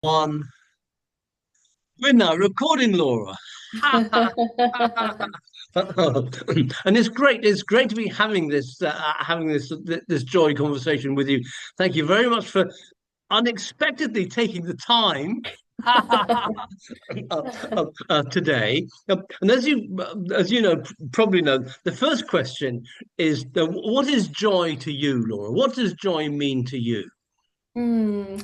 One. We're now recording, Laura. And it's great. It's great to be having this joy conversation with you. Thank you very much for unexpectedly taking the time today. And as you know, probably know, the first question is, what is joy to you, Laura? What does joy mean to you?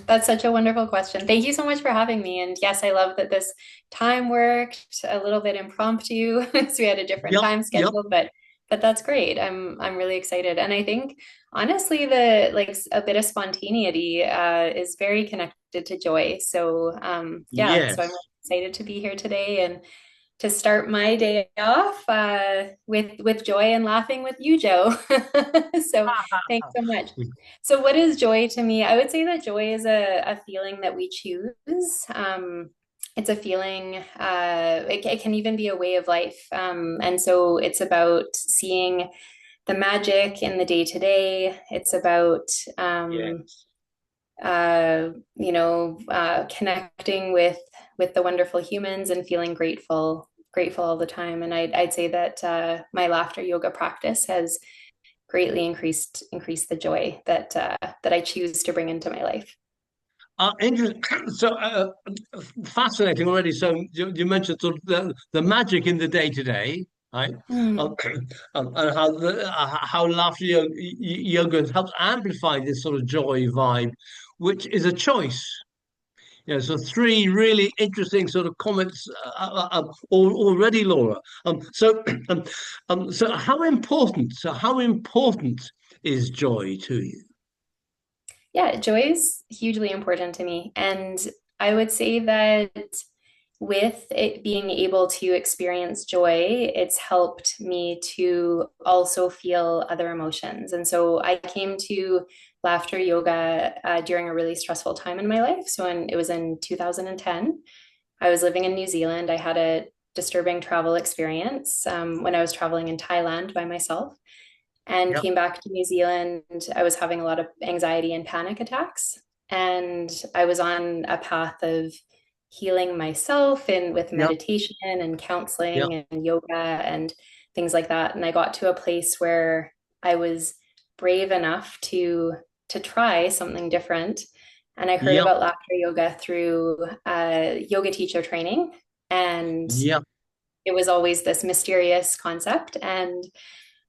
That's such a wonderful question. Thank you so much for having me. And yes, I love that this time worked a little bit impromptu. So we had a different Yep, time yep. schedule, but that's great. I'm really excited. And I think honestly the a bit of spontaneity is very connected to joy. So yeah, so I'm really Yes. excited to be here today and to start my day off with joy and laughing with you, Joe. So thanks so much. So, what is joy to me? I would say that joy is a feeling that we choose. It's a feeling, it can even be a way of life. And so it's about seeing the magic in the day to day. It's about, Yes. connecting with the wonderful humans and feeling grateful all the time. And I'd say that my laughter yoga practice has greatly increased the joy that I choose to bring into my life. Interesting. So fascinating already. So you mentioned sort of the magic in the day to day, right? Mm. Um, and how laughter yoga helps amplify this sort of joy vibe, which is a choice. So three really interesting sort of comments already, Laura. So how important is joy to you? Yeah, joy is hugely important to me. And I would say that with it being able to experience joy, it's helped me to also feel other emotions. And so I came to laughter yoga during a really stressful time in my life. It was in 2010. I was living in New Zealand. I had a disturbing travel experience when I was traveling in Thailand by myself and Yep. came back to New Zealand. I was having a lot of anxiety and panic attacks. And I was on a path of healing myself and with Yep. meditation and Yep. counseling and yoga and things like that. And I got to a place where I was brave enough to try something different. And I heard Yep. about laughter yoga through yoga teacher training. And Yep. it was always this mysterious concept. And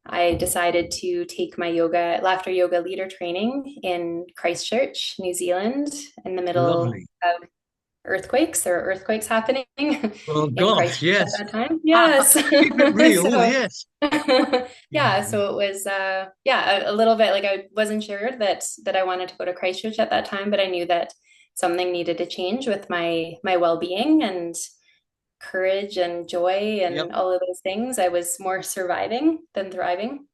I decided to take my laughter yoga leader training in Christchurch, New Zealand, in the middle Lovely. of earthquakes. There were earthquakes happening Oh in gosh, Christchurch at yes. that time. Yes. Keep it real, So yes. yeah, so it was a little bit like I wasn't sure that I wanted to go to Christchurch at that time, but I knew that something needed to change with my well-being and courage and joy Yep. and all of those things. I was more surviving than thriving,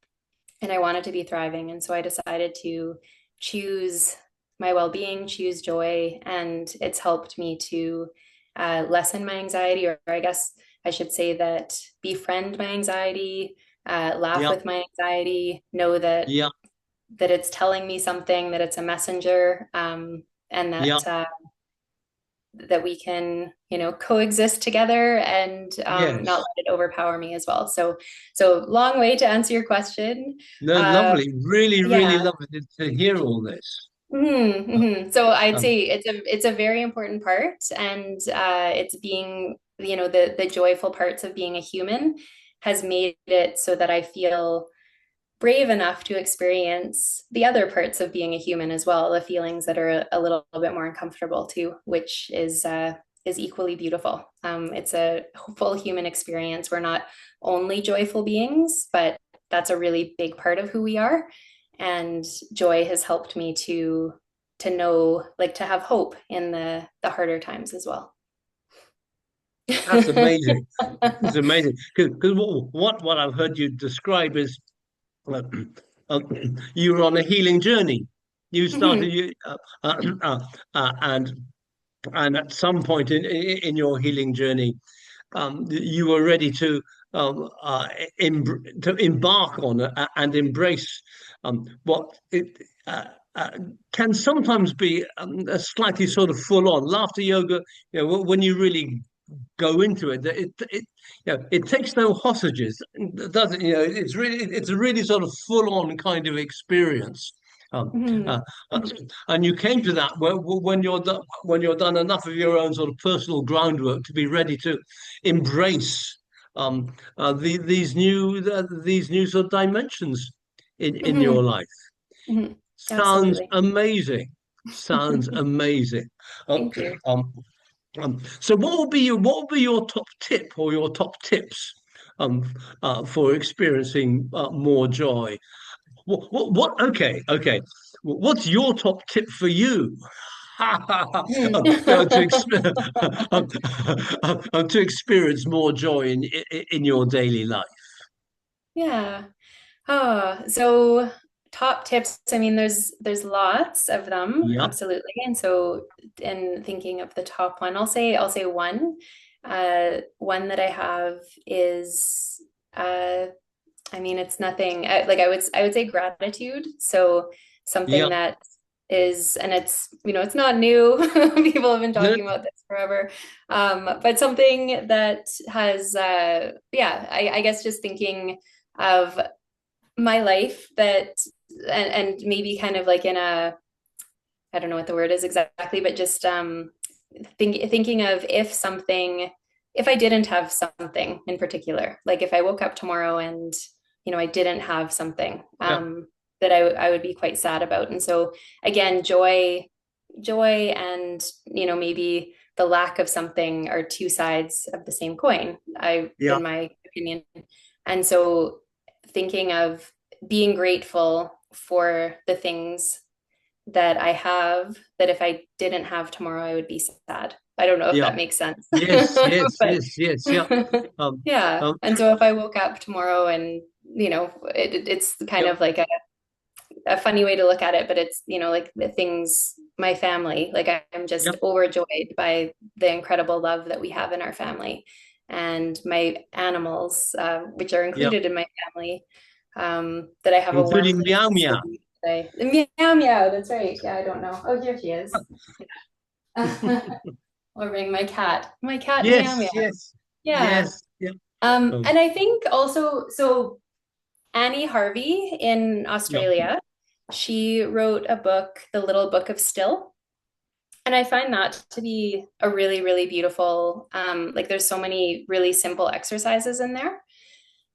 and I wanted to be thriving. And so I decided to choose my well being, choose joy, and it's helped me to lessen my anxiety, or I guess I should say that befriend my anxiety, laugh Yep. with my anxiety, know Yep. that it's telling me something, that it's a messenger, and Yep. that we can coexist together and not Yes. let it overpower me as well. So long way to answer your question. No, uh, lovely. Really, really yeah. lovely to hear all this. So I'd Um, say it's a very important part, and it's being the joyful parts of being a human has made it so that I feel brave enough to experience the other parts of being a human as well, the feelings that are a little bit more uncomfortable too, which is equally beautiful. It's a full human experience. We're not only joyful beings, but that's a really big part of who we are. And joy has helped me to know, like to have hope in the harder times as well. that's amazing. It's amazing because what I've heard you describe is uh, uh, you were on a healing journey. You started Mhm. you and at some point in your healing journey, you were ready to embark on and embrace what it. uh, can sometimes be a slightly sort of full on. Laughter yoga, when you really go into it, it takes no hostages, does it? It's a really sort of full on kind of experience. Um, Mhm. uh, and you came to that when you're done enough of your own sort of personal groundwork to be ready to embrace these new sort of dimensions in your Mhm. life. Mhm. Sounds Absolutely. amazing. Sounds amazing. Um, Thank you. um, so what would be your top tip or your top tips for experiencing more joy? Okay. What's your top tip for you? Um, to experience more joy in your daily life. Yeah. So top tips, I mean, there's lots of them, Yep. absolutely. And so in thinking of the top one, I'll say one. One that I have is I mean, it's nothing like I would say gratitude. So something Yep. that is, and it's, it's not new. People have been No, talking about this forever. But something that has, yeah, I guess just thinking of my life that, and maybe kind of like in a, I don't know what the word is exactly, but just thinking of if I didn't have something in particular, like if I woke up tomorrow and I didn't have something yeah. that I would be quite sad about. And so again, joy, and maybe the lack of something are two sides of the same coin. Yeah. In my opinion, and so thinking of being grateful for the things that I have, that if I didn't have tomorrow, I would be sad. I don't know if Yeah. that makes sense. But Yes. Um, yeah. um, And so if I woke up tomorrow and, it's kind yeah. of like a funny way to look at it, but it's, like the things, my family, like I'm Yeah. just overjoyed by the incredible love that we have in our family, and my animals, which are Yeah. included in my family, that I have a warm Including place meow to meow. stay today. Meow meow, that's right. Yeah, I don't know. Oh, here she is. Or ring my cat. My cat meow meow. Yes. Yeah. Yes. Yeah. And I think also, so Annie Harvey in Yeah. Australia, she wrote a book, The Little Book of Still. And I find that to be a really, really beautiful, like there's so many really simple exercises in there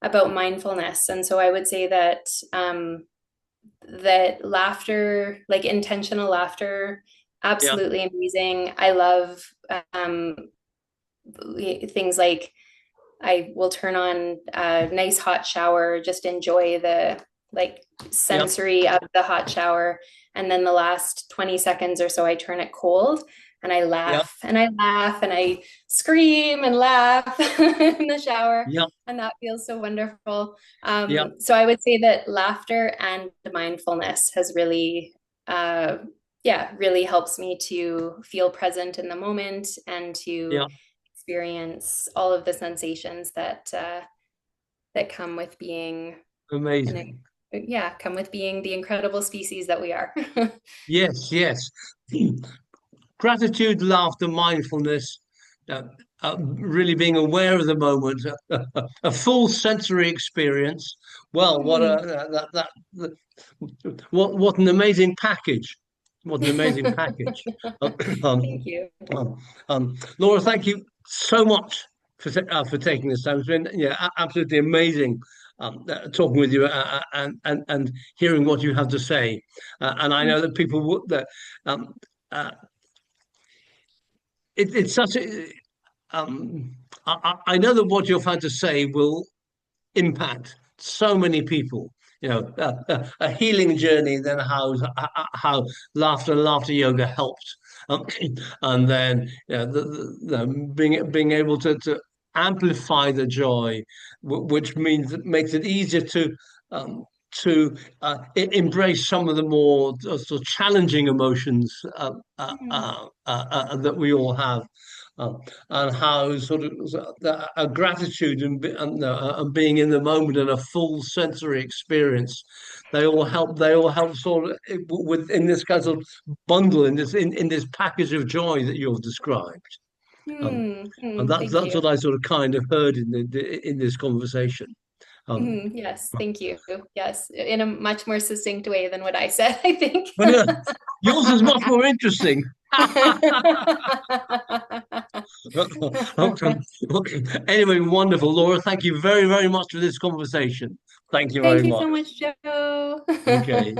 about mindfulness. And so I would say that that laughter, like intentional laughter, Yeah. absolutely amazing. I love um, things like I will turn on a nice hot shower, just enjoy the like Yeah. sensory of the hot shower. And then the last 20 seconds or so, I turn it cold and I Yeah. laugh and I laugh and I scream and laugh in the shower. Yeah. And that feels so wonderful. Yeah. So I would say that laughter and mindfulness has really, yeah, really helps me to feel present in the moment and to Yeah. experience all of the sensations that that come with being an Amazing. yeah, come with being the incredible species that we are. Yes. Gratitude, laughter, mindfulness, really being aware of the moment, a full sensory experience. Well, Mhm. what an amazing package! What an amazing package! Thank you. Laura, thank you so much for taking this time. It's been absolutely amazing talking with you and hearing what you have to say. And I know that people would that. Uh, it's such a I know that what you've had to say will impact so many people. A healing journey, then how laughter yoga helped, and then being able to amplify the joy, which means it makes it easier um, embrace some of the more sort of challenging emotions that we all have. um, and how sort of a gratitude and being in the moment and a full sensory experience, they all help sort of with in this kind of bundle in this package of joy that you've described. Um, and Thank that's you. what I sort of kind of heard in this conversation. Um, Yes, thank you. Yes, in a much more succinct way than what I said, I think. but yours is much more interesting. Okay. Okay. Anyway, wonderful, Laura. Thank you very, very much for this conversation. Thank you very Thank you much. so much, Joe. Okay.